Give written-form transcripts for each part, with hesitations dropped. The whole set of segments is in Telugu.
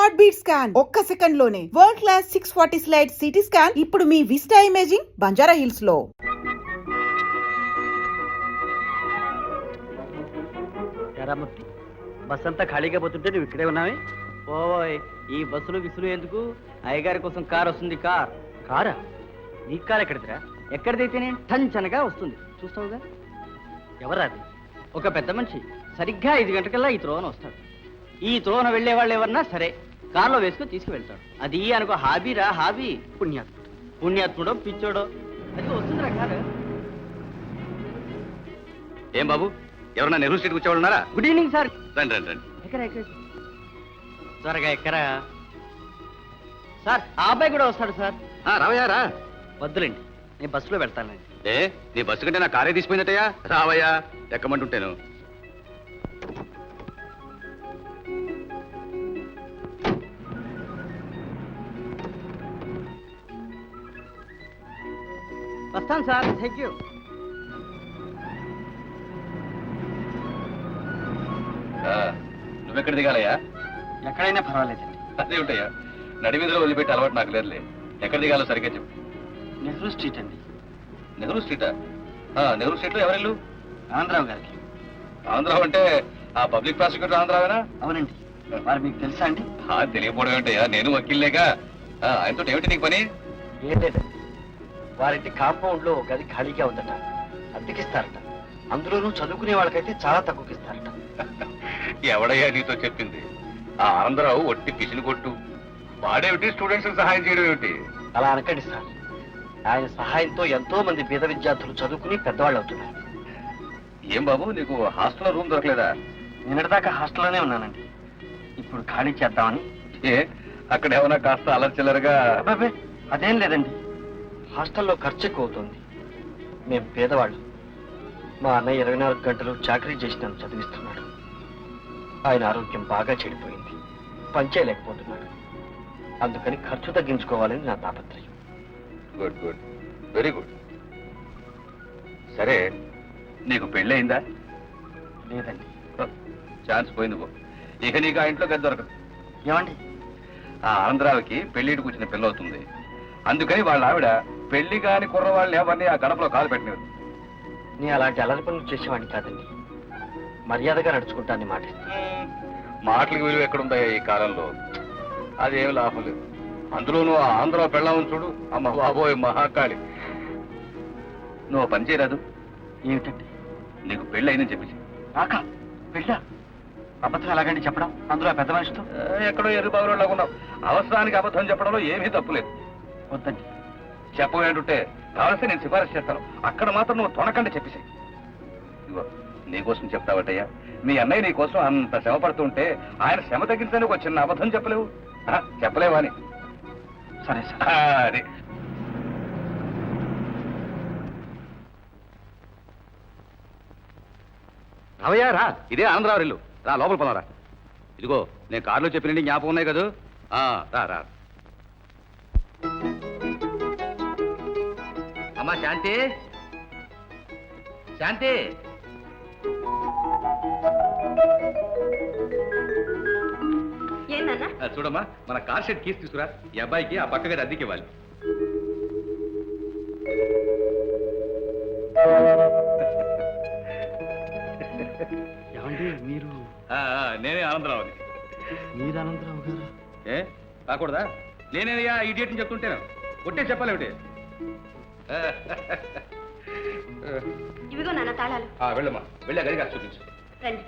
హార్ట్ బీట్ స్కాన్ ఒక్క సెకండ్ లోనే world class 640 slide CT scan ఇప్పుడు మీ విస్టా ఇమేజింగ్ బంజారా హిల్స్ లో. ఎరామూర్తి, బస్ అంతా ఖాళీగా పోతుంటే నువ్వు ఇక్కడే ఉన్నావే? ఓయ్, ఈ బస్సులు విసులు ఎందుకు? అయ్యగారి కోసం కార్ వస్తుంది. కారా? నీ కార్ ఎక్కడిదిరా? ఎక్కడిదైతేనే టంచనగా వస్తుంది, చూస్తావుగా. ఎవరా అది? ఒక పెద్ద మనిషి సరిగ్గా 5 గంటకల్లా ఈ త్రోవన వస్తాడు. ఈ త్రోవన వెళ్లే వాళ్ళు ఎవరన్నా సరే కారులో వేసుకొని తీసుకువెళ్తాడు. అది అనుకో హాబీరా, హాబీ. పుణ్యాత్ముడో పిచ్చోడో అది వస్తుందిరా కారు. ఏం బాబు, ఎవరన్నా నెహ్రూ స్ట్రీట్ వచ్చేవాళ్ళు ఉన్నారా? Good evening sir. రండి రండి రండి. ఎక్కరా త్వరగా ఎక్కరా సార్. ఆ అబ్బాయి కూడా వస్తాడు సార్. రావయ్యా రా. వద్దులేండి, నేను బస్సులో వెళ్తానండి. నీ బస్సు కంటే నా కారే తీసిపోయిందటయ్యా. రావయ్యా, ఎక్కమంటుంటేను. వస్తాను సార్. Thank you. నువ్వెక్కడ దిగాలయ్యా? ఎక్కడైనా పర్వాలేదండి. అదే ఉంటాయా, నడిమీదలో వదిలిపెట్టి అలవాటు నాకు లేదులే. ఎక్కడ దిగాలో సరిగ్గా చెప్పు. నెహ్రూ స్ట్రీట్ అండి. నెహ్రూ స్ట్రీటా? నెహ్రూ స్ట్రీట్ లో ఎవరెళ్ళు? ఆంధ్రావు గారికి. ఆంధ్రావు అంటే ఆ పబ్లిక్ ప్రాసిక్యూటర్ ఆంధ్రావేనా? అవునండి. మరి మీకు తెలుసా అండి? తెలియకపోవడం ఏంటయ్యా, నేను వకీల్లేగా. ఆయనతో ఏమిటి నీకు పని? ఏం లేదండి, వారింటి కాంపౌండ్ లో ఒక గది ఖాళీగా ఉందట, అద్దెకిస్తారట. అందులోనూ చదువుకునే వాళ్ళకైతే చాలా తక్కువకిస్తారట. ఎవడయ్యా నీతో చెప్పింది? ఆ ఆంధ్రావు ఒట్టి పిసిని కొట్టు. వాడేమిటి స్టూడెంట్స్ సహాయం చేయడం ఏమిటి? అలా అనకండి సార్. ఆయన సహాయంతో ఎంతో మంది పేద విద్యార్థులు చదువుకుని పెద్దవాళ్ళు అవుతున్నారు. ఏం బాబు, నీకు హాస్టల్లో రూమ్ దొరకలేదా? నిన్నటిదాకా హాస్టల్లోనే ఉన్నానండి. ఇప్పుడు ఖాళీ చేద్దామని. అక్కడ ఏమన్నా కాస్త అలర్చిల్లరగా? అదేం లేదండి, హాస్టల్లో ఖర్చు ఎక్కువ అవుతుంది. మేం పేదవాళ్ళు. మా అన్నయ్య 24 గంటలు చాకరీ చేసి నన్ను చదివిస్తున్నాడు. ఆయన ఆరోగ్యం బాగా చెడిపోయింది, పనిచేయలేకపోతున్నాడు. అందుకని ఖర్చు తగ్గించుకోవాలని నా తాపత్రయం. Good good, very good. సరే, నీకు పెళ్ళయిందా? లేదండి. ఛాన్స్ పోయింది పో. ఇక నీకు ఆ ఇంట్లో గది దొరకదు. ఏమండి? ఆ ఆంధ్రావికి పెళ్లిటికి వచ్చిన పిల్ల అవుతుంది. అందుకని వాళ్ళ ఆవిడ పెళ్లి కాని కుర్రవాళ్ళని ఎవరిని ఆ గడపలో కాలు పెట్టినది. నేను అలాంటి అల్లరి పనులు చేసేవాడిని కాదండి. మర్యాదగా నడుచుకుంటానని మాటిస్తాను. మాటలకు విలువ ఎక్కడుందా ఈ కాలంలో? అదేం లాభం లేదు. అందులోనూ ఆ ఆంధ్ర పెళ్ళామని చూడు, అమ్మ బాబోయ్ మహాకాళి. నువ్వు పని చేయరాదు? ఏమిటండి? నీకు పెళ్ళి అయిందని చెప్పేసి. నాకా పెళ్ళా? అబద్ధం ఎలాగండి చెప్పడం, అందులో పెద్ద మనిషితో? ఎక్కడో ఎర్రబాబులో ఉన్నావు. అవసరానికి అబద్ధం చెప్పడంలో ఏమీ తప్పులేదు. వద్దండి. చెప్పవేంటుంటే కావలసి నేను సిఫారసు చేస్తాను. అక్కడ మాత్రం నువ్వు తొనకండి చెప్పేసి. ఇదిగో నీకోసం చెప్తావటయ్యా. మీ అన్నయ్య నీ కోసం అంత శ్రమ పడుతుంటే ఆయన శ్రమ తగ్గించడానికి ఒక చిన్న అబద్ధం చెప్పలేవు? చెప్పలేవా అని? సరే సార్. అది రావయ్యా రా. ఇదే ఆంధ్రావు ఇల్లు. రా లోపల పోదారా. ఇదిగో నేను కారులో చెప్పినండి జ్ఞాపకం ఉన్నాయి కదా. రా రా. అమ్మా శాంతి, శాంతి. చూడమ్మా, మన కార్ షెడ్ కీస్ తీసుకురా. ఈ అబ్బాయికి ఆ పక్క గది అద్దెకి ఇవ్వాలి. ఏమండి మీరు? నేనే ఆనందరావుని. మీరు అనంతరావు గారు? కాకూడదా? నేనేనయ్యా ఇడియట్ అని చెప్తుంటేను. కొట్టే చెప్పాలేమిటి? ఇవిగో నాన్న తాళాలు. వెళ్ళమ్మా, వెళ్ళా గది కాదు చూపించు. రండి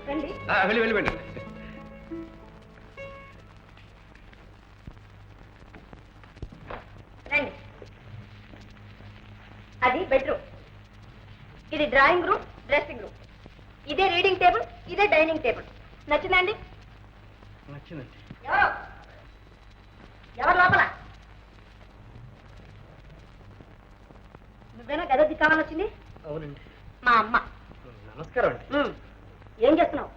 రండి. వెళ్ళి వెళ్ళి వెళ్ళి. రండి. అది బెడ్రూమ్, ఇది డ్రాయింగ్ రూమ్, డ్రెస్సింగ్ రూమ్. ఇదే రీడింగ్ టేబుల్, ఇదే డైనింగ్ టేబుల్. నచ్చిందండి? నచ్చిందండి. ఎవరు లోపల? నువ్వేనా గది కావాలని వచ్చింది? అవునండి. మా అమ్మ. నమస్కారం అండి. ఏం చేస్తున్నావు?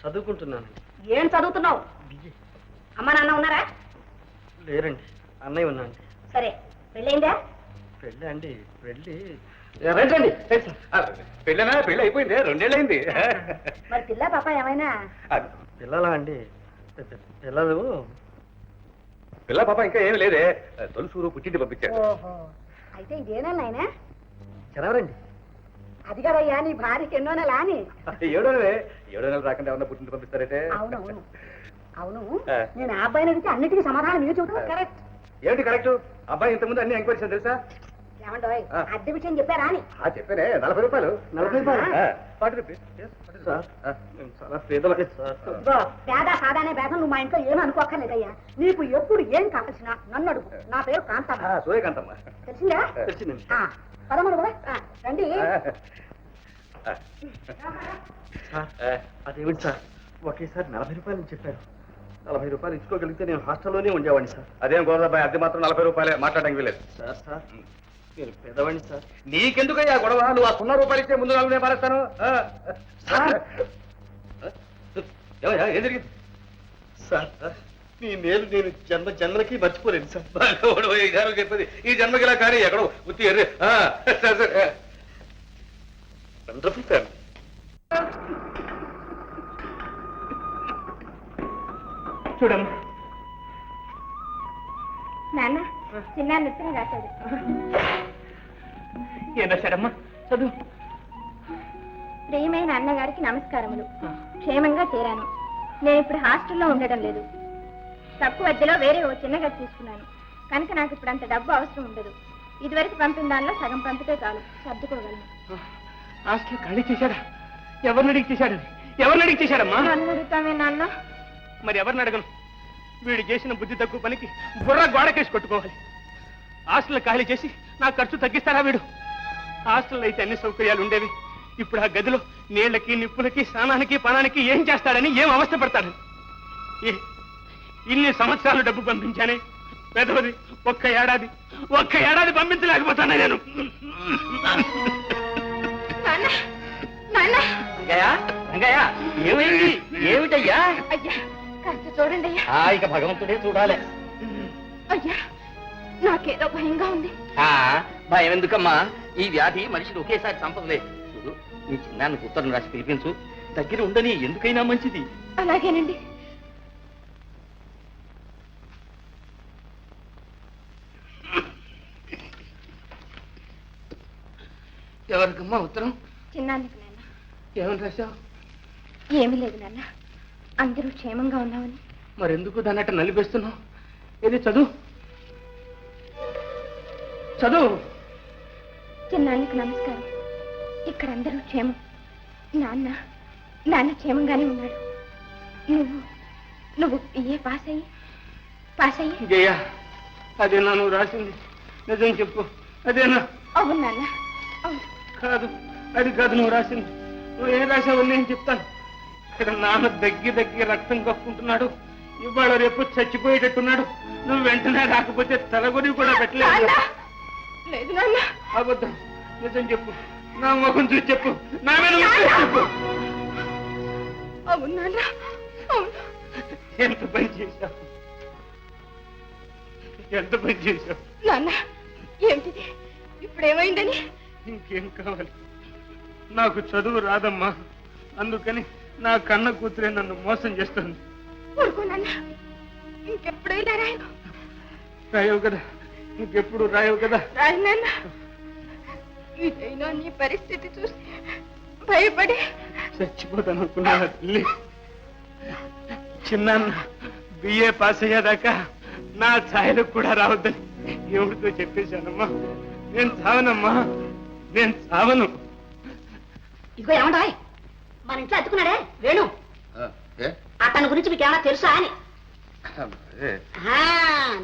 చదువుకుంటున్నానండి. ఏం చదువుతున్నావు? అమ్మ నాన్న ఉన్నారా? లేరండి, అన్నయ్య ఉన్నాండి. సరే, పెళ్ళయిందా? పెళ్ళి అండి? పెళ్ళి రండి. పెళ్ళనా? పెళ్ళి అయిపోయింది, 2 ఏళ్ళైంది. మరి పిల్ల పాప ఏమైనా? పిల్లలా అండి? పిల్లలు పిల్ల పాప ఇంకా ఏమి లేదే, తొలుసూరు పుట్టింటి పంపించారు. ఓహో, అయితే ఇదేనా నాయనా? చదవరండి. అది కదయ్యా నీ భార్యకి ఎన్నో నెల అని. 7వ నెలే. 7వ నెల రాకుండా ఏమన్నా పుట్టింటి పంపిస్తారంటే? అవునవును అవును, నేను ఆ అబ్బాయిని అడిగితే అన్నిటికీ సమాధానం మీరు చెబుతున్నారు. కరెక్ట్. ఏమిటి కరెక్ట్? అబ్బాయి ఇంతకుముందు అన్ని ఎంక్వైరీ చేశాను తెలుసా? ఏమంటాయ్, అద్దె విషయం చెప్పారా అని? చెప్పానే, 40 రూపాయలు. 40 రూపాయలు? 40 రూపీస్. చాలా పేదవాడి సార్. ఇదిగో, పేద సాదానే భేదం నువ్వు మా ఇంట్లో ఏమీ అనుకోక్కర్లేదయ్యా. నీకు ఎప్పుడు ఏం కావాల్సినా నన్ను అడుగు. నా పేరు కాంతమ్మ. సూర్యకాంతమ్మ. తెలిసిందా? తెలిసిందండి. పదమూడు కూడా రండి. సార్ అదేమిటి సార్, ఒకేసారి 40 రూపాయలు చెప్పారు. 40 రూపాయలు ఇచ్చుకోగలిగితే నేను హాస్టల్లోనే ఉండేవాడిని సార్. అదేం గోదాబాయ్, అద్దె మాత్రం 40 రూపాయలే, మాట్లాడడానికి వీలేదు. సార్ నేను పేదవాడిని సార్. నీకెందుకయ్యా గొడవ? నువ్వు ఆ 0 రూపాయలు ఇచ్చే ముందు 4 నేను మారేస్తాను. ఏం జరిగింది సార్ నీ నేను జన్మలకి మర్చిపోలేను సార్. ఈ జన్మ చెప్పేది ఈ జన్మకి ఇలా కానీ ఎక్కడో ఉత్తి ఎర్రి. సరే వండర్ఫుల్ ఫ్యామిలీ. చూడమ్మా, నాన్న చిన్న నృత్యం రాశాడు. ఏం రాశాడమ్మా? చదువు. ప్రియమైన అన్నగారికి నమస్కారములు. క్షేమంగా చేరాను. నేను ఇప్పుడు హాస్టల్లో ఉండడం లేదు. తక్కువ అద్దెలో వేరే ఓ చిన్న గది తీసుకున్నాను కనుక నాకు ఇప్పుడు అంత డబ్బు అవసరం ఉండదు. ఇదివరకు పంపిన దానిలో సగం పంపితే చాలు, సర్దుకోగలను. హాస్టల్ ఖాళీ చేశాడా? ఎవరిని అడిగి చేశాడమ్మా? నన్ను అడుగుతామే నాన్న. మరి ఎవరిని అడగను? వీడు చేసిన బుద్ధి తక్కువ పనికి బుర్ర గోడకేసి కొట్టుకోవాలి. హాస్టల్ ఖాళీ చేసి నా ఖర్చు తగ్గిస్తారా వీడు? హాస్టల్లో అయితే అన్ని సౌకర్యాలు ఉండేవి. ఇప్పుడు ఆ గదిలో నీళ్లకి నిప్పులకి స్నానానికి పానానికి ఏం చేస్తాడని, ఏం అవస్థ పడతాడని. ఇన్ని సంవత్సరాలు డబ్బు పంపించానే, పెదవది ఒక్క ఏడాది పంపించలేకపోతానా నేను? ఏమైంది? ఏమిటయ్యా? అయ్యా కాస్త చూడండి అయ్యా. ఇక భగవంతుడే చూడాలి. అయ్యా నాకేదో భయంగా ఉంది. భయం ఎందుకమ్మా? ఈ వ్యాధి మనిషిని ఒకేసారి చంపదులే. చూడు, నీ చిన్నాన్ని ఉత్తరం రాసి పిలిపించు. దగ్గర ఉండని, ఎందుకైనా మంచిది. అలాగేనండి. ఎవరికమ్మా ఉత్తరం? చిన్నానికి నాన్న. ఏమని రాశావు? ఏమీ లేదు నాన్న, అందరూ క్షేమంగా ఉన్నామని. మరెందుకు దాన్ని అట్ట నలిపేస్తున్నావు? ఏది చదువు. చిన్నానికి నమస్కారం. ఇక్కడ అందరూ క్షేమం. నాన్న క్షేమంగానే ఉన్నాడు. నువ్వు ఏ పాస్ అయ్యి జయ, అదేనా నువ్వు రాసింది? నిజం చెప్పు, అదేనా? అవును నాన్న, అవును. అది కాదు నువ్వు రాసింది. నువ్వు ఏం రాసావు నేను చెప్తాను. ఇక్కడ నాన్న దగ్గి రక్తం కప్పుకుంటున్నాడు. ఇవాళ రేపు చచ్చిపోయేటట్టున్నాడు. నువ్వు వెంటనే రాకపోతే తలగొని కూడా పెట్టలేదు. లేదు నాన్న. అబద్ధం. నిజం చెప్పు, నా ముఖం చూసి చెప్పు, నా మీద చెప్పు. అవును నాన్న, అవును. ఎంత పని చేశావు నాన్న. ఏమిటిది? ఇప్పుడేమైందని? ఇంకేం కావాలి? నాకు చదువు రాదమ్మా, అందుకని నా కన్న కూతురే నన్ను మోసం చేస్తుంది. ఊరుకో నాన్న, ఇంకెప్పుడైనా రాయను. రాయవు కదా, ఇంకెప్పుడు రాయవు కదా. రాయను నాన్న. ఇదైనా నీ పరిస్థితి చూసి భయపడి చచ్చిపోతాను అనుకున్నా తల్లి. చిన్నాన్న బిఏ పాస్ అయ్యేదాకా నా ఛాయలకు కూడా రావద్దని ఎవరితో చెప్పేశానమ్మా. నేను చావను. ఇదిగో ఏమంటాయ్, మన ఇంట్లో అతుకున్నాడే వేణు, అతని గురించి మీకు ఏమైనా తెలుసా అని?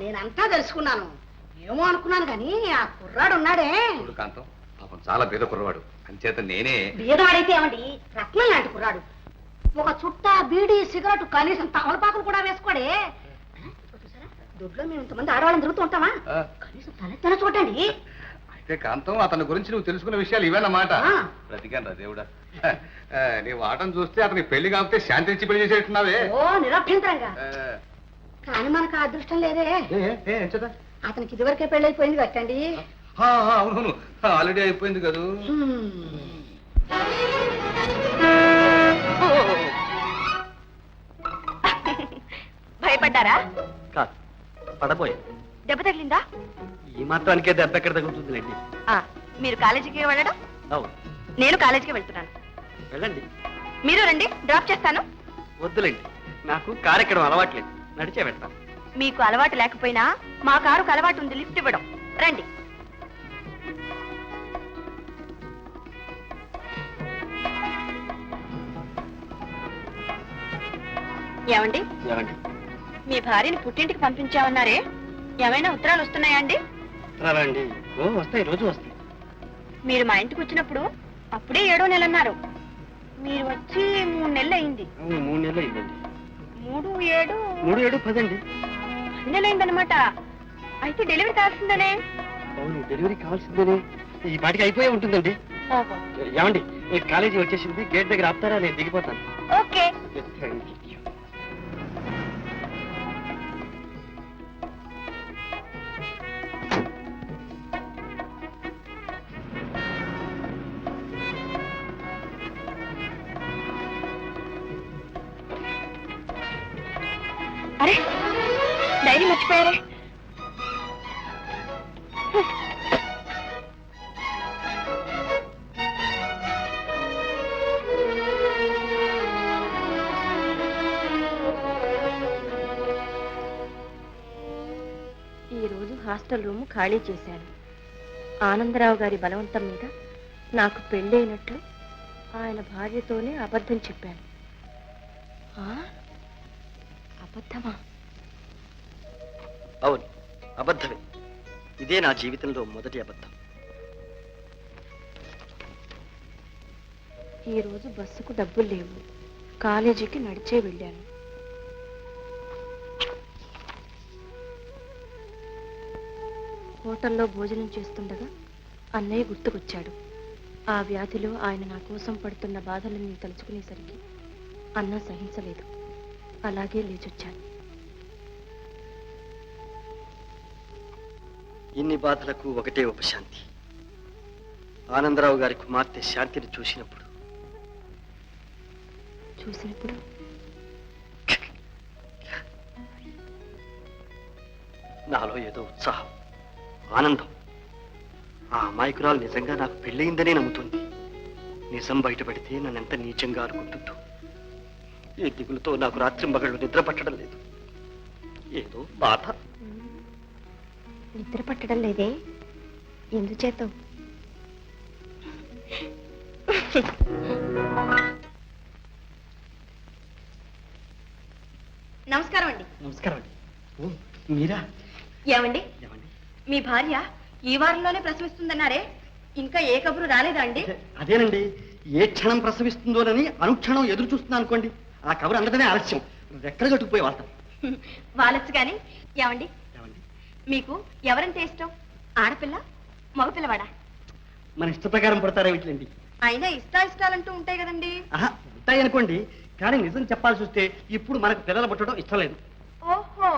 నేనంతా తెలుసుకున్నాను. ఏమో అనుకున్నాను కానీ ఆ కుర్రాడు ఉన్నాడే. కాంతం పాపం చాలా బీద కుర్రవాడు, అంచేత నేనే. బీదవాడైతే ఏమండి, రత్నం లాంటి కుర్రాడు. ఒక చుట్ట బీడి సిగరెట్ కనీసం తమలపాకులు కూడా వేసుకోడే. చూసారా, దొడ్లో మేము ఇంతమంది ఆడవాళ్ళని తిరుగుతూ ఉంటామా? కనీసం తలెత్తన చూడండి. అయితే కాంతం, అతని గురించి నువ్వు తెలుసుకున్న విషయాలు ఇవేనమాట. బ్రతికాను రా దేవుడా. నీ వాటం చూస్తే అతనికి పెళ్లి కాకపోతే శాంతించి పెళ్లి చేసేట్టున్నావే. ఓ నిరభ్యంతరంగా. కానీ మనకు ఆ అదృష్టం లేదే. అతనికి ఇదివరకే పెళ్ళైపోయింది కట్టండి. అవునవును, ఆల్రెడీ అయిపోయింది కదా. భయపడ్డారా? కాదు, పడబోయే. దెబ్బ తగిలిందా? ఈ మాత్రానికే దెబ్బ ఎక్కడ తగ్గుతుందిలేండి. మీరు కాలేజీకి వెళ్ళడం, అవును. నేను కాలేజీకి వెళ్తున్నాను. వెళ్ళండి. మీరు రండి, డ్రాప్ చేస్తాను. వద్దులేండి, నాకు కారు ఎక్కడం అలవాట్లేదు, నడిచే వెళ్తాను. మీకు అలవాటు లేకపోయినా మా కారుకు అలవాటు ఉంది లిఫ్ట్ ఇవ్వడం. రండి. ఏమండి, ఏమండి? మీ భార్యని పుట్టింటికి పంపించామన్నారే, ఏమైనా ఉత్తరాలు వస్తున్నాయా అండి? అండి, వస్తాయి, రోజు వస్తాయి. మీరు మా ఇంటికి వచ్చినప్పుడు అప్పుడే 7వ నెల అన్నారు. మీరు వచ్చి 3 నెలలు అయింది. 3 నెలలు అయిందండి. 3, 7, 3, 7, 10 అండి. 10 నెలలు అయిందనమాట. అయితే డెలివరీ కావాల్సిందనే. అవును, డెలివరీ కావాల్సిందేనే. ఈ పాటికి అయిపోయే ఉంటుందండి. ఓహో, ఏమండి, ఈ కాలేజీ వచ్చేసింది, గేట్ దగ్గర ఆపుతారా? నేను దిగిపోతాను. ఓకే. అరే, డైరీ మర్చిపోయారే. ఈరోజు హాస్టల్ రూమ్ ఖాళీ చేశాను. ఆనందరావు గారి బలవంతం మీద నాకు పెళ్ళైనట్లు ఆయన భార్యతోనే అబద్ధం చెప్పాను. అబద్ధమా? అవును, అబద్ధమే. ఇదే నా జీవితంలో మొదటి అబద్ధం. ఈరోజు బస్సుకు డబ్బులు లేవు, కాలేజీకి నడిచే వెళ్ళాను. హోటల్లో భోజనం చేస్తుండగా అన్నయ్య గుర్తుకొచ్చాడు. ఆ వ్యాధిలో ఆయన నా కోసం పడుతున్న బాధలను తలుచుకునేసరికి అన్న సహించలేదు. అలాగే లేచొచ్చాను. ఇన్ని బాధలకు ఒకటే ఉపశాంతి. ఆనందరావు గారి కుమార్తె శాంతిని చూసినప్పుడు నాలో ఏదో ఉత్సాహం, ఆనందం. ఆ అమాయకురాలు నిజంగా నాకు పెళ్ళయిందనే నమ్ముతుంది. నిజం బయటపడితే నన్నెంత నీచంగా అనుకుంటుందో. ఈ దిగులతో నాకు రాత్రి మగళ్ళు నిద్ర పట్టడం లేదు. ఏదో బాధ. నిద్ర పట్టడం లేదే, ఎందుచేత? నమస్కారం అండి. నమస్కారం అండి. మీరా? ఏమండి, మీ భార్య ఈ వారంలోనే ప్రసవిస్తుందన్నారే, ఇంకా ఏ కబురు రాలేదా అండి? అదేనండి, ఏ క్షణం ప్రసవిస్తుందోనని అనుక్షణం ఎదురు చూస్తున్నా అనుకోండి. ఆ కబురు అందటమే ఆలస్యం, రెక్కలు కట్టుకుపోయి వాళ్తాం. వాళ్ళొచ్చు కానీ. ఏమండి, మీకు ఎవరంటే ఇష్టం? ఆడపిల్ల, మగపిల్లవాడా? మన ఇష్ట ప్రకారం పడతారా వీటిలండి? అయినా ఇష్టాలంటూ ఉంటాయి కదండి. ఉంటాయి అనుకోండి, కానీ నిజం చెప్పాల్సి వస్తే ఇప్పుడు మనకు పిల్లలు పుట్టడం ఇష్టం లేదు. ఓహో,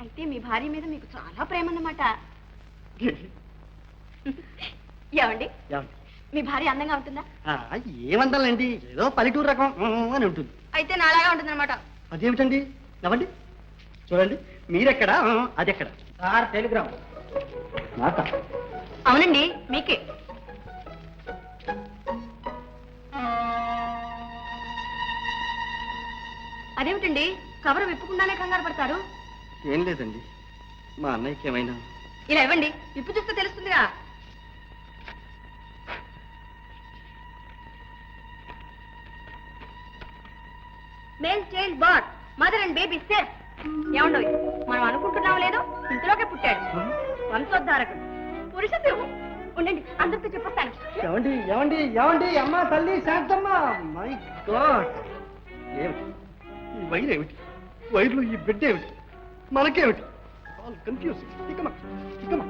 అయితే మీ భార్య మీద మీకు చాలా ప్రేమ అన్నమాట. ఏమండి, మీ భార్య అందంగా ఉంటుందా? ఏమందాలండి, ఏదో పల్లెటూరు రకం అని ఉంటుంది. అయితే నాలాగా ఉంటుందన్నమాట. అదేమిటండి? నవ్వండి, చూడండి, మీరెక్కడా అదెక్కడ? టెలిగ్రామ్. అవునండి, మీకే. అదేమిటండి, కవర్ విప్పకుండానే కంగారు పడతారు? ఏం లేదండి, మా అన్నయ్యకి ఏమైనా. ఇలా ఇవ్వండి, విప్పు చూస్తే తెలుస్తుందిగా. Male child but, mother and baby safe. ఏమండో, మనం అనుకుంటున్నాం లేదు, ఇంతలోకే పుట్టాడు వంశోద్ధారకుడు, పురుష సింహం. ఉండండి, అందరితో చెప్పొస్తాను. ఏమండి ఏమండి ఏమండి, అమ్మా తల్లి శాంతమ్మ. మై గాడ్, ఏమిటి ఈ వైర్? ఏమిటి వైర్లు? ఈ బిడ్డ ఏమిటి? మనకేమిటి? All confuse. ఇకమా ఇకమా.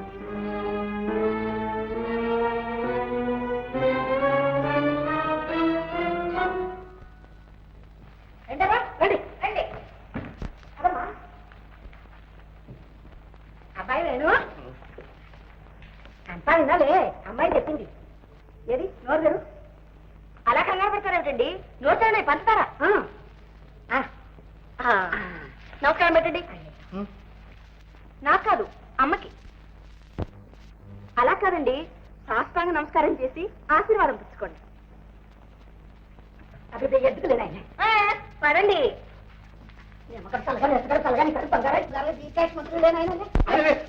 అబ్బాయి వేణు అంతా వినాలే, అమ్మాయి చెప్పింది. ఏది నోరు గారు అలా కంగారు పడతారేమిటండి? నోరు పంచుతారా? నమస్కారం పెట్టండి. నాకు కాదు, అమ్మకి. అలా కాదండి, సాష్టాంగ నమస్కారం చేసి ఆశీర్వాదం పుచ్చుకోండి. పదండి.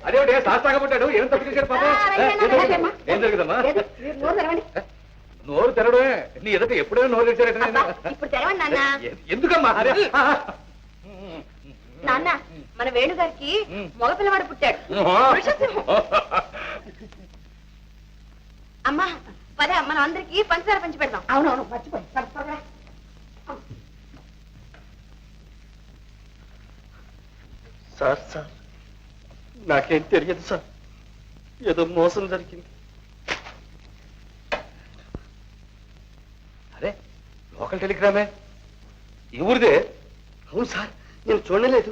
అదే శాస్త్రంగా పుట్టాడు, ఏం తప్పు చేశాడు పాప? ఏం జరిగిందమ్మా? నోరు తెరడమే. నీ ఎదుట ఎప్పుడైనా నోరు తెరిచారట. ఇప్పుడు తెరవండి నాన్న. ఎందుకమ్మా? నాన్న, మన వేణుగారికి మగపిల్లవాడు పుట్టాడు. అమ్మా పదే, మనం అందరికి పంచదార పంచి పెడదాం. అవునవును, మర్చిపోయి. సార్ సార్, నాకేం తెలియదు సార్, ఏదో మోసం జరిగింది. అరే, లోకల్ టెలిగ్రామే. ఈ ఊరిదే? అవును సార్, నేను చూడలేదు.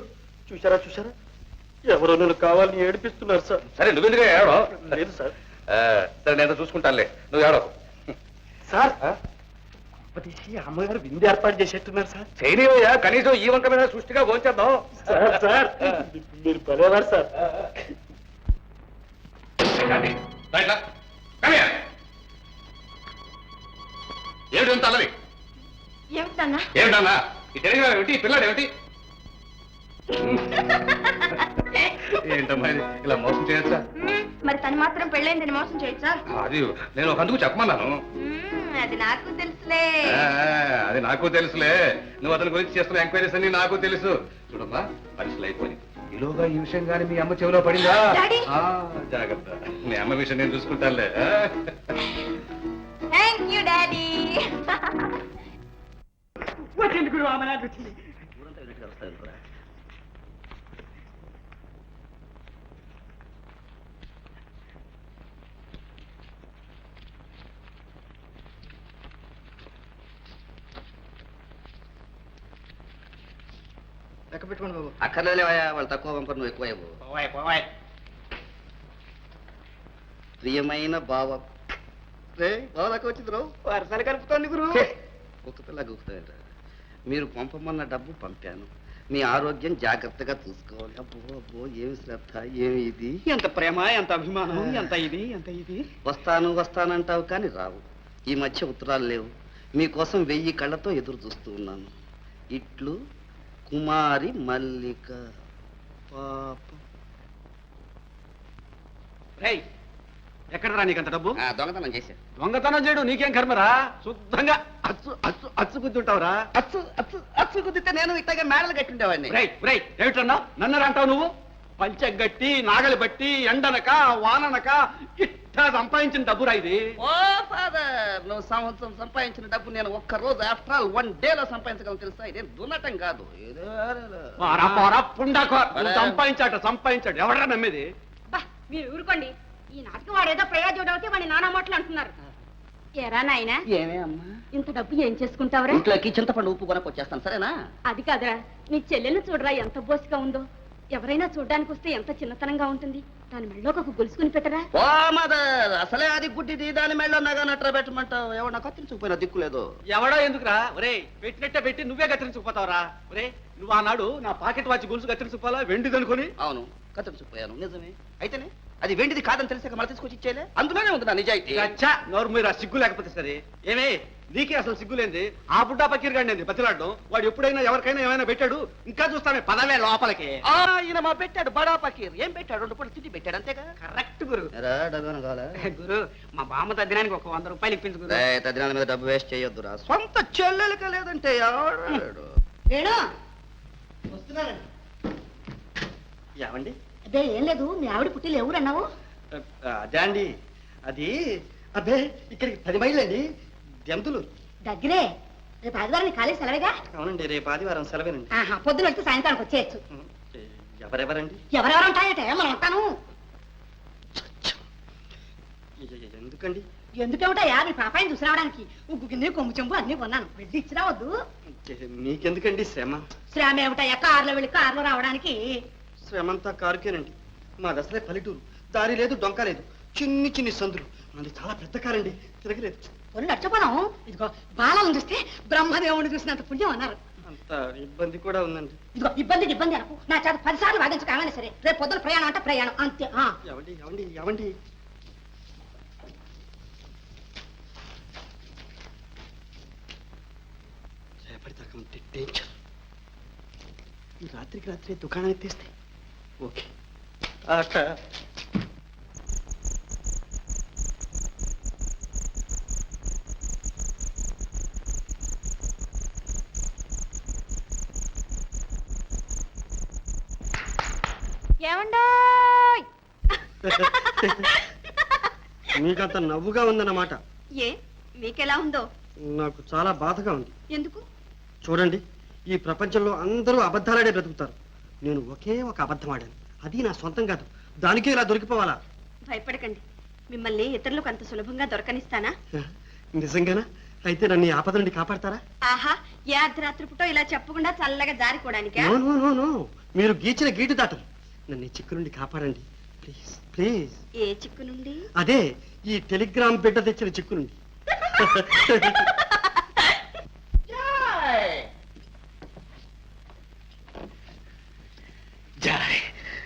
చూసారా చూసారా, ఎవరో నన్ను కావాలని ఏడిపిస్తున్నారు సార్. సరే, నువ్వెందుకు ఏడో? లేదు సార్. సరే, నేను చూసుకుంటానులే, నువ్వు ఏడో. సార్, అమ్మగారు విందు ఏర్పాటు చేసేట్టున్నారు సార్. చేయనివయ్యా, కనీసం ఈ వంక మీద సృష్టిగా భోంచేద్దాం. సార్ సార్, మీరు పదేవారు సార్. ఏమిటి అల్లరి? ఏమిటన్నా? ఏమిటన్నా? ఈ టెలిగ్రామ్ ఏమిటి? ఈ పిల్లాడు ఏమిటి? ఏంటమ్మా ఇది? ఇలా మోసం చేయొచ్చా? మరి తను మాత్రం పెళ్ళైందని మోసం చేయొచ్చా? అది నేను ఒక అందుకు చెప్పమన్నాను. అది నాకు తెలుసులే. అది నాకు తెలుసులే. నువ్వు అతని గురించి చేస్తున్న ఎంక్వైరీస్ అన్ని నాకు తెలుసు. చూడమ్మా, పరీక్షలు అయిపోయి ఈలోగా ఈ విషయం కానీ మీ అమ్మ చెవిలో పడిందా? జాగ్రత్త, మీ అమ్మ విషయం నేను చూసుకుంటానులే. Thank you daddy. లెక్క పెట్టుకోండి బాబు. అక్కర్లేవయ్యా, వాళ్ళు తక్కువ పంపరు, నువ్వు ఎక్కువ. ప్రియమైన బావ. రే బావ దాకా వచ్చింది రావు. వరసలు కలుపుతోంది గురు. కుక్కపిల్ల గుర్తుంట. మీరు పంపమన్న డబ్బు పంపాను. మీ ఆరోగ్యం జాగ్రత్తగా చూసుకోవాలి. అబ్బో అబ్బో, ఏమి శ్రద్ధ, ఏమి ఇది. ఎంత ప్రేమ, ఎంత అభిమానం, ఎంత ఇది, ఎంత ఇది. వస్తాను వస్తానంటావు కానీ రావు. ఈ మధ్య ఉత్తరాలు లేవు. మీకోసం 1000 కళ్ళతో ఎదురు చూస్తూ ఉన్నాను. ఇట్లు కుమారి మల్లిక. పాప. ఎక్కడరా నీకంత డబ్బు? దొంగతనం చేశా. దొంగతనం చేయడం నీకేం కర్మరా? శుద్ధంగా అచ్చు అచ్చు అచ్చు గుద్దుంటావురా. అచ్చు అచ్చు అచ్చు కుదిరితే నేను ఇట్టగా మేడలు కట్టిండేవాడిని. ఏమిటన్నా నన్నరా అంటావు నువ్వు? పంచగట్టి నాగలి బట్టి ఎండనక వాననక ఇట్టా సంపాదించిన డబ్బురా ఇది. ఓ ఫాదర్, నువ్వు సంవత్సరం సంపాదించిన డబ్బు నేను ఒక్క రోజు ఆఫ్టర్ ఆల్ 1 డేలో సంపాదించగలను తెలుసా? ఇదేం దున్నటం కాదు. సంపాదించాడు ఎవడరా నమ్మేది? మీరు ఊరుకోండి. ఈ నాటకం వాడేదో ప్రయోజనం అవుతే వాడి నానా మాటలు అంటున్నారు. ఎరా నాయనా, ఏమే అమ్మా, ఇంత డబ్బు ఏం చేసుకుంటావురా? ఇంట్లోకి చింతపండు ఉప్పు కొనకొచ్చేస్తాను, సరేనా? అది కాదురా, నీ చెల్లెలు చూడరా ఎంత బోసిగా ఉందో. ఎవరైనా చూడ్డానికి వస్తే ఎంత చిన్నతనంగా ఉంటుంది. దాని మెళ్ళోకి ఒక గొలుసుకుని పెట్టరా? ఓ మదర్, అసలే అది గుడ్డిది, దాని మెళ్ళ నగా నట్ర పెట్టమంటావు. ఎవరు నాకు కత్తిరించుకుపోయినా దిక్కులేదు. ఎవడో ఎందుకురా? ఒరే, పెట్టినట్టే పెట్టి నువ్వే కత్తిరించుకుపోతావురా. ఒరే, నువ్వు ఆనాడు నా పాకెట్ వాచ్ గొలుసు కత్తిరించుకోవాలా వెండిదనుకొని? అవును, కత్తిరించుకుపోయాను, నిజమే. అయితేనే అది వెండిది కాదని తెలిసాక మళ్ళీ తీసుకొచ్చి ఇచ్చేలే. అందులోనే ఉంది నా నిజాయితీ. అచ్చా, నోరు మీరు ఆ సిగ్గు లేకపోతే సరే. ఏమే, నీకే అసలు సిగ్గులేంది. ఆ బుడ్డా పకీర్ గాడి బతిలాడడం. వాడు ఎప్పుడైనా ఎవరికైనా ఏమైనా పెట్టాడు? ఇంకా చూస్తామే, పదవే లోపలికి. ఈయన మా పెట్టాడు బడా పకీర్. ఏం పెట్టాడు? 2 పూటలు తిండి పెట్టాడు, అంతేగా? కరెక్ట్ గురు. గురు, మా బామ్మ తద్దినానికి ఒక 100 రూపాయలు ఇప్పించు గురు. తదినాల మీద డబ్బు వేస్ట్ చేయొద్దురా. సొంత చెల్లెలక లేదంటే ఎవడాడు? ఏమండి? అదే ఏం లేదు, మీ ఆవిడ పుట్టిలు ఎవరన్నావు? అదే అండి, అది అదే ఇక్కడికి 10 మైళ్ళు అండి, జంతులు. దగ్గరే. రేపు ఆదివారం ఖాళీ సెలవేగా? అవునండి, రేపు ఆదివారం సెలవేనండి. పొద్దున వెళ్తే సాయంత్రానికి వచ్చేయచ్చు. ఎవరెవరండి? ఎవరెవరు ఉంటాయటే మనం ఉంటాను. ఎందుకండి? ఎందుకేమిటయా, నీ పాపాయిని చూసి రావడానికి ఉగ్గు గిన్నె కొమ్ము చెంబు అన్ని కొన్నాను. వెళ్ళి ఇచ్చి రావద్దు. మీకెందుకండి శ్రమ? శ్రమ ఏమిటయ్యా, కారులో వెళ్ళి కారులో రావడానికి. శ్రమంతా కారుకేనండి. మాది అసలే పల్లెటూరు, దారి లేదు, డొంక లేదు, చిన్ని చిన్ని సందులు. మనది చాలా పెద్ద కారండి, తిరగలేదు. కొన్ని నచ్చపోదాం. ఇదిగో బాలను చూస్తే బ్రహ్మదేవుని చూసినంత పుణ్యం అన్నారు. అంత ఇబ్బంది కూడా ఉందండి. ఇదిగో ఇబ్బందికి ఇబ్బంది అనుకో, నా చేత 10 సార్లు వాదించు కాగానే సరే. రేపు పొద్దున ప్రయాణం అంటే ప్రయాణం అంతే. ఎవండి ఎవండి ఎవండి రేపటిదాకా ఉంటే డేంజర్. ఈ రాత్రికి రాత్రి దుకాణం ఎత్తేస్తే ఓకే. ఏమండోయ్? మీకంత నవ్వుగా ఉందన్నమాట. ఏ మీకెలా ఉందో? నాకు చాలా బాధగా ఉంది. ఎందుకు? చూడండి, ఈ ప్రపంచంలో అందరూ అబద్ధాలాడే బ్రతుకుతారు. నేను ఒకే ఒక అబద్ధం ఆడాను. అది నా సొంతం కాదు. దానికే ఇలా దొరికిపోవాలా? భయపడకండి, మిమ్మల్ని ఇతరులకు అంత సులభంగా దొరకనిస్తానా? నిజంగానా? అయితే నన్ను ఈ ఆపద నుండి కాపాడతారా? ఆహా, ఏ అర్ధరాత్రి పుట్టో ఇలా చెప్పకుండా చల్లగా జారికోవడానికా? నో నో నో నో, మీరు గీచిన గీటు దాటరు. నన్ను ఈ చిక్కు నుండి కాపాడండి ప్లీజ్ ప్లీజ్. ఏ చిక్కు నుండి? అదే ఈ టెలిగ్రామ్ బిడ్డ తెచ్చిన చిక్కు నుండి.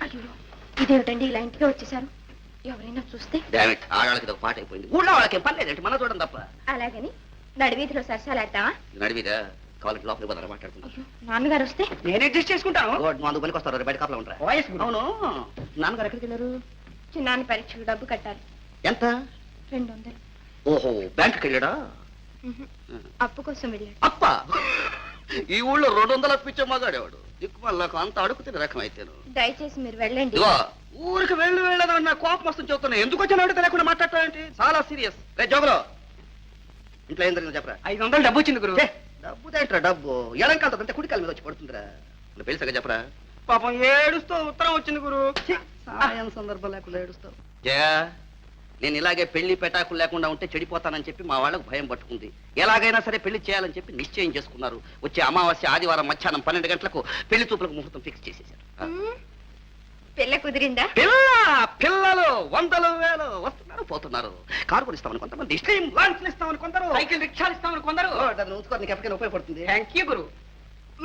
అయ్యో, ఇదేమిటండి ఇలా ఇంటికి వచ్చేసారు? ఎవరైనా చూస్తే? ఆడవాళ్ళకి ఒక పాట అయిపోయింది. ఊళ్ళో వాళ్ళకి పని లేదంటే మన చూడండి తప్ప. అలాగని నడివీధిలో సరసాలాడతావా? నడివిదా కావాలంటే లోపలికి పోతారా మాట్లాడుకుంటాం. అయ్యో, నాన్నగారు వస్తే? నేను అడ్జస్ట్ చేసుకుంటాను. మందు పనికి వస్తారు, బయట కాపలా ఉంటారా? అవును, నాన్నగారు ఎక్కడికి వెళ్ళారు? చిన్నాన్న పరీక్షకు డబ్బు కట్టాలి. ఎంత? 200. ఓహో, బ్యాంకుకి వెళ్ళాడా? అప్పు కోసం వెళ్ళాడు. అప్ప ఈ ఊళ్ళో 200 అప్పిచ్చే మగాడేవాడు. దిక్కు మళ్ళీ అంత అడుగుతున్న రకం అయితేను. దయచేసి మీరు వెళ్ళండి. ఇదిగో, ఊరికి వెళ్ళదని నా కోపం వస్తుంది చెబుతున్నా. ఎందుకు వచ్చిన తెలియకుండా మాట్లాడతావేంటి? చాలా సీరియస్. రే జోగులో, ఇంట్లో ఏం జరిగిందో చెప్పరా? 500 డబ్బు వచ్చింది గురు. డబ్బు తేంట్రా డబ్బు? ఎడంకాలతో అంటే కుడికాల మీద వచ్చి పడుతుందిరా. నువ్వు పెళ్ళిసగా చెప్పరా? పాపం ఏడుస్తూ ఉత్తరం వచ్చింది గురు. సాయం సందర్భం లేకుండా ఏడుస్తావు. జయా, నేను ఇలాగే పెళ్లి పెటాకులు లేకుండా ఉంటే చెడిపోతానని చెప్పి మా వాళ్ళకు భయం పట్టుకుంది. ఎలాగైనా సరే పెళ్లి చేయాలని చెప్పి నిశ్చయం చేసుకున్నారు. వచ్చే అమావాస్య ఆదివారం మధ్యాహ్నం 12 గంటలకు పెళ్లి చూపులకు ముహూర్తం ఫిక్స్ చేసేశారు. పిల్ల కుదిరిందా? పిల్లలు 100 వేలు వస్తున్నారు పోతున్నారు. కారు కొనిస్తామని కొంతమంది, స్ట్రీమ్ లాంచ్ ఇస్తామని కొందరు, సైకిల్ రిక్షాలు ఇస్తామని కొందరు. ఉంచుకో, నీకు ఎప్పటికైనా ఉపయోగపడుతుంది. థ్యాంక్ యూ గురు.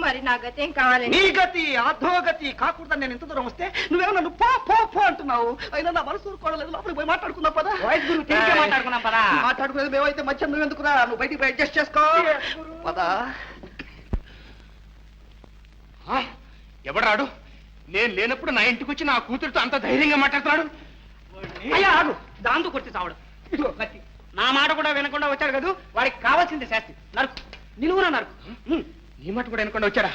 మరి నా గతేం కావాలండి? నీ గతి అధోగతి కాకుండా నేను ఇంత దూరం వస్తే నువ్వేమో నన్ను పో పో పో అంటున్నావు. అయినా నా మనసు ఊరుకోవడం లోపలికి పోయి మాట్లాడుకుందాం పదా. వాయిస్ గురు, తిరిగి మాట్లాడుకున్నాం పదా. మాట్లాడుకునేది మేమైతే మధ్య నువ్వు ఎందుకురా? నువ్వు బయటికి పోయి అడ్జస్ట్ చేసుకో పదా. ఎవడు రాడు? నేను లేనప్పుడు నా ఇంటికి వచ్చి నా కూతురుతో అంత ధైర్యంగా మాట్లాడుతున్నాడు. అయ్యా ఆగు, దాంతో కొట్టి చావడం. ఇదిగో కత్తి. నా మాట కూడా వినకుండా వచ్చాడు కదా, వాడికి కావాల్సింది శాస్తి. నరుకు, నిలువున నరుకు. నీ మాట కూడా వినకుండా వచ్చాడా?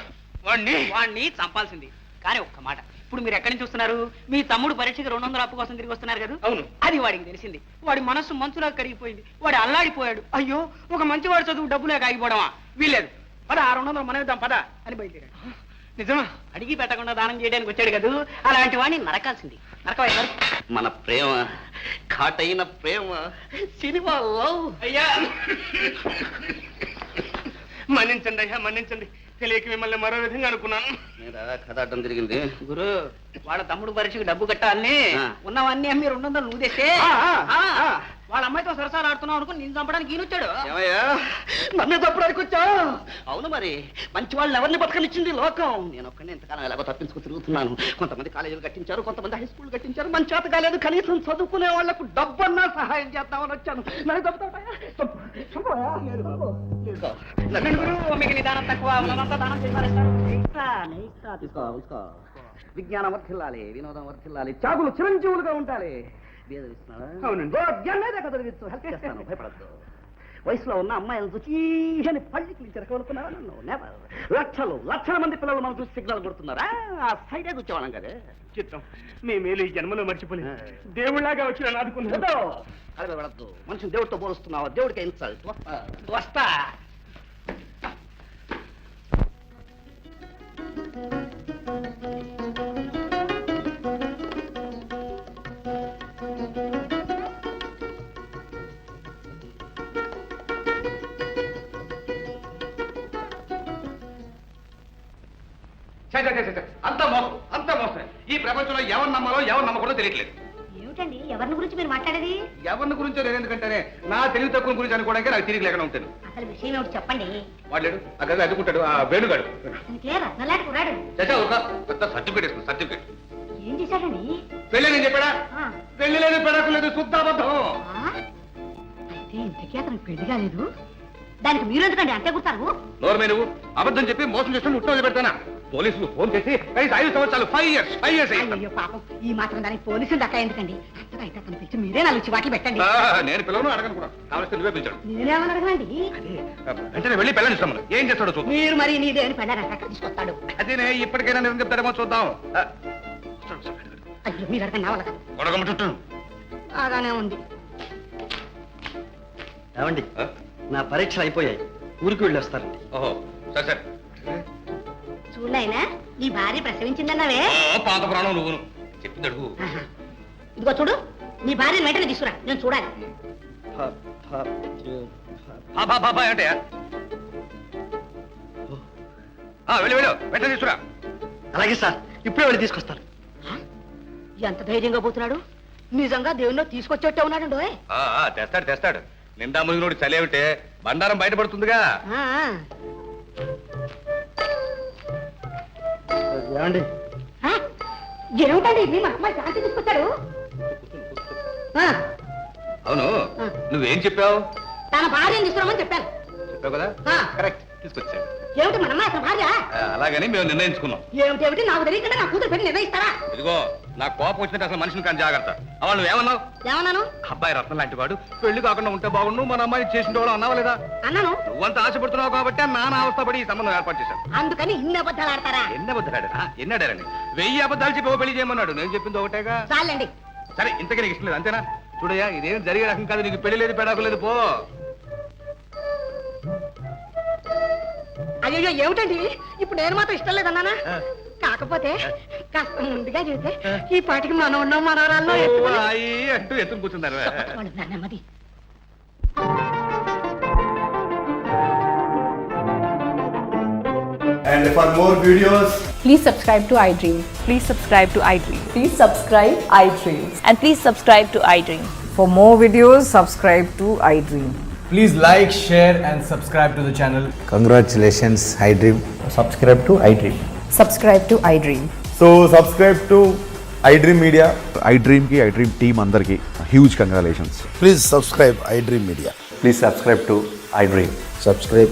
వాడిని చంపాల్సింది. కానీ ఒక్క మాట, ఇప్పుడు మీరు ఎక్కడి నుంచి వస్తున్నారు? మీ తమ్ముడు పరీక్షకి 200 అప్పు కోసం తిరిగి వస్తున్నారు కదా? అవును. అది వాడికి తెలిసింది. వాడి మనస్సు మంచులా కరిగిపోయింది. వాడు అల్లాడిపోయాడు. అయ్యో, ఒక మంచివాడు చదువు డబ్బులే ఆగిపోవడమా? వీలేదు. పద, ఆ 200 మనం ఇద్దాం పద అని బయలుదేరాడు. నిజమా? అడిగి పెట్టకుండా దానం చేయడానికి వచ్చాడు కదా, అలాంటి వాడిని నరకాల్సింది. నరకవయ్య. మన ప్రేమ ఘాటైన ప్రేమ సినిమా లవ్. అయ్యా మన్నించండి అయ్యా, మన్నించండి. తెలియక మిమ్మల్ని మరో విధంగా అనుకున్నాను. కథ అడ్డం తిరిగింది. గురు, వాళ్ళ తమ్ముడు పరీక్షకు డబ్బు కట్టాలని ఆ. ఉన్నవన్నీ అమ్మి 200 నువ్వు తెస్తే ఆ. వాళ్ళ అమ్మాయితో సరసాలు ఆడుతున్నావు అనుకుని నేను చంపడానికి ఈయన వచ్చాడు. ఏమయ్యా, నన్నే తప్పడానికి వచ్చా? అవును మరి, మంచి వాళ్ళు ఎవరిని బతకనిచ్చింది లోకం. నేను ఒక్కడే ఇంతకాలం ఎలాగో తప్పించుకు తిరుగుతున్నాను. కొంతమంది కాలేజీలు కట్టించారు, కొంతమంది హై స్కూల్ కట్టించారు. మంచి చేత కాలేదు, కనీసం చదువుకునే వాళ్లకు డబ్బన్నా సహాయం చేద్దామని వచ్చాను. నన్ను తప్పుతావా? మీకు నిదానం తక్కువ, ఉన్నదంతా దానం చేశారు. తీసుకో. విజ్ఞానం వర్ధిల్లాలి, వినోదం వర్ధిల్లాలి, చాగులు చిరంజీవులుగా ఉండాలి. అవునండి. హెల్ప్ చేస్తాను, భయపడద్దు. వయసులో ఉన్న అమ్మాయిలను చూసి ఈయన పళ్ళకి చెరకనుకున్నారా? నన్ను నెవర్. లక్షల మంది పిల్లలు మనం చూసి సిగ్నల్ కొడుతున్నారా? ఆ సైడే కూర్చోవాలం కదే. చిత్తం, మీ మేలు ఈ జన్మలో మర్చిపోలేదు. దేవుళ్లాగా వచ్చి నన్ను ఆదుకున్నాడు. అదే పడద్దు. మనిషిని దేవుడితో పోలుస్తున్నావా? దేవుడికి ఇన్సల్ట్. వస్తా. అంత మోసం. ఈ ప్రపంచంలో ఎవరు నమ్మాలో ఎవరు నమ్మకూడదో తెలియట్లేదు. ఏమిటండి ఎవరిని గురించి మీరు మాట్లాడేది ఎవరిని గురించో నేను ఎందుకంటేనే నా తెలివి తక్కువ గురించి అనుకోవడానికి నాకు తిరిగి లేకుండా ఉంటాను. అసలు విషయం ఏమిటి చెప్పండి. వాడు ఆ గది అదుకుంటాడు ఆ వేణుగాడు. అతనికే రత్నలాంటి కురాడు. పెద్ద సర్టిఫికేట్ ఇస్తుంది సర్టిఫికేట్. ఏం చేశాడండి? పెళ్ళి నేను చెప్పాడా? ఆ. పెళ్లి లేదు పెడకు లేదు శుద్ధాబద్ధం. ఆ? అయితే ఇంతకీ అతనికి పెళ్లి కాలేదు. దానికి మీరు ఎందుకండి అంటే కుడతారు? నోరు నువ్వు అబద్ధం చెప్పి మోసం చేస్తే ముట్టలు పెడతానా? పోలీసులు ఫోన్ చేసి కనీసం 5 సంవత్సరాలు 5 years అయ్యో పాపం ఈ మాత్రం దానికి పోలీసులు దక్క ఎందుకండి? అంతగా అయితే అతను పిలిచి మీరే 4 చివాట్లు పెట్టండి. నేను పిల్లలను అడగను కూడా కావలిస్తే నువ్వే పిలిచాడు. నేనేమని అడగనండి. అంటే వెళ్ళి పిల్లని ఇస్తాము ఏం చేస్తాడో చూద్దాం. మీరు మరి నీదేని పెళ్ళారంట తీసుకొస్తాడు. అదేనే ఇప్పటికైనా నిజం చెప్తాడేమో చూద్దాం. అయ్యో మీరు అడగండి వాళ్ళ కదా గొడగమ్మ చుట్టూ అలానే ఉంది. ఏమండి నా పరీక్షలు అయిపోయాయి, ఊరికి వెళ్ళి వస్తారండి. ఓహో సరే సరే. చూడైనా నీ భార్య ప్రసవించిందన్నావే. పాత ప్రాణం నువ్వు చెప్పింది అడుగు. ఆహా. ఇదిగో చూడు నీ భార్యను వెంటనే తీసుకురా నేను చూడాలి. అంటే వెళ్ళు వెళ్ళు వెంటనే తీసుకురా. అలాగే సార్, ఇప్పుడే వెళ్ళి తీసుకొస్తాను. ఎంత ధైర్యంగా పోతున్నాడు. నిజంగా దేవుణ్ణి తీసుకొచ్చేట్టే ఉన్నాడు. తెస్తాడు తెస్తాడు. నిండా మునిగినోడు చలేమిటే బండారం బయటపడుతుందిగా. ఏమండి ఏమిటండి మీ అమ్మాయి శాంతి తీసుకొచ్చాడు. అవును నువ్వేం చెప్పావు? తన భార్యను తీసుకురామని చెప్పాను. చెప్పావు కదా కరెక్ట్ తీసుకొచ్చాడు. ఏమిటి మన అమ్మాయి అసలు భార్య? అలాగని మేము నిర్ణయించుకున్నాం. ఏమిటి నాకు తెలియకుండా నా కూతురు పెళ్లి నిర్ణయిస్తారా? ఇదిగో నాకు కోపం వచ్చినట్టు అసలు మనిషిని కానీ జాగ్రత్త. అవా నువ్వేమన్నావు? ఏమన్నాను? అబ్బాయి రత్నం లాంటి వాడు పెళ్లి కాకుండా ఉంటే బాగుండు మన అమ్మాయి చేసిన వాళ్ళు అన్నావా లేదా? అన్నాను. నువ్వంత ఆశపడుతున్నావు కాబట్టి నానా అవస్థపడి ఈ సంబంధం ఏర్పాటు చేశాను. అందుకని ఇన్ని అబద్ధాలు ఆడతారా? ఎన్ని అబద్ధాడు ఎన్నాడారని 1000 అబద్ధాలు చెప్పి ఓ పెళ్లి చేయమన్నాడు. నేను చెప్పింది ఒకటేగా. చాలండి. సరే ఇంతకీ నీకు ఇష్టం లేదు అంతేనా? చూడయ్యా ఇదేం జరిగే రకం కాదు. నీకు పెళ్లి లేదు పెడాకు లేదు పో. అయ్యో ఏమిటండి ఇప్పుడు నేను మాత్రం ఇష్టం లేదన్నానా? కాకపోతే కాస్త ముందుగా చెబితే ఈ పాటికి మనం ఉన్నాం మనవరాల్లో అంటూ ఎత్తుకు కూర్చున్నారు. నెమ్మది. And for more videos, Please subscribe to iDream. Please subscribe to iDream. Please subscribe iDream. And please subscribe to iDream. For more videos, subscribe to iDream. please like, share, and subscribe to the channel. Congratulations, iDream. Subscribe to iDream. Subscribe to iDream. So, subscribe to iDream Media. iDream ki iDream team andarki huge congratulations. Please subscribe iDream Media. Please subscribe to iDream. Subscribe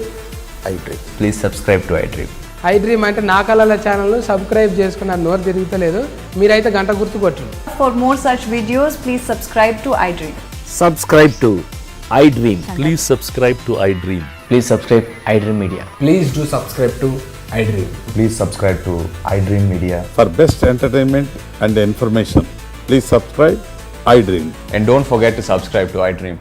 iDream. Please subscribe to iDream. iDream అంటే నా కళల ఛానల్ సబ్స్క్రైబ్ చేసుకున్న నోరు తిరుగుతలేదు. మీరైతే గంట గుర్తు కొట్టండి. For more such videos, please subscribe to iDream. Subscribe to iDream. Please subscribe to iDream. Please subscribe iDream Media. Please do subscribe to iDream. Please subscribe to iDream Media. For best entertainment and information, please subscribe iDream. And don't forget to subscribe to iDream.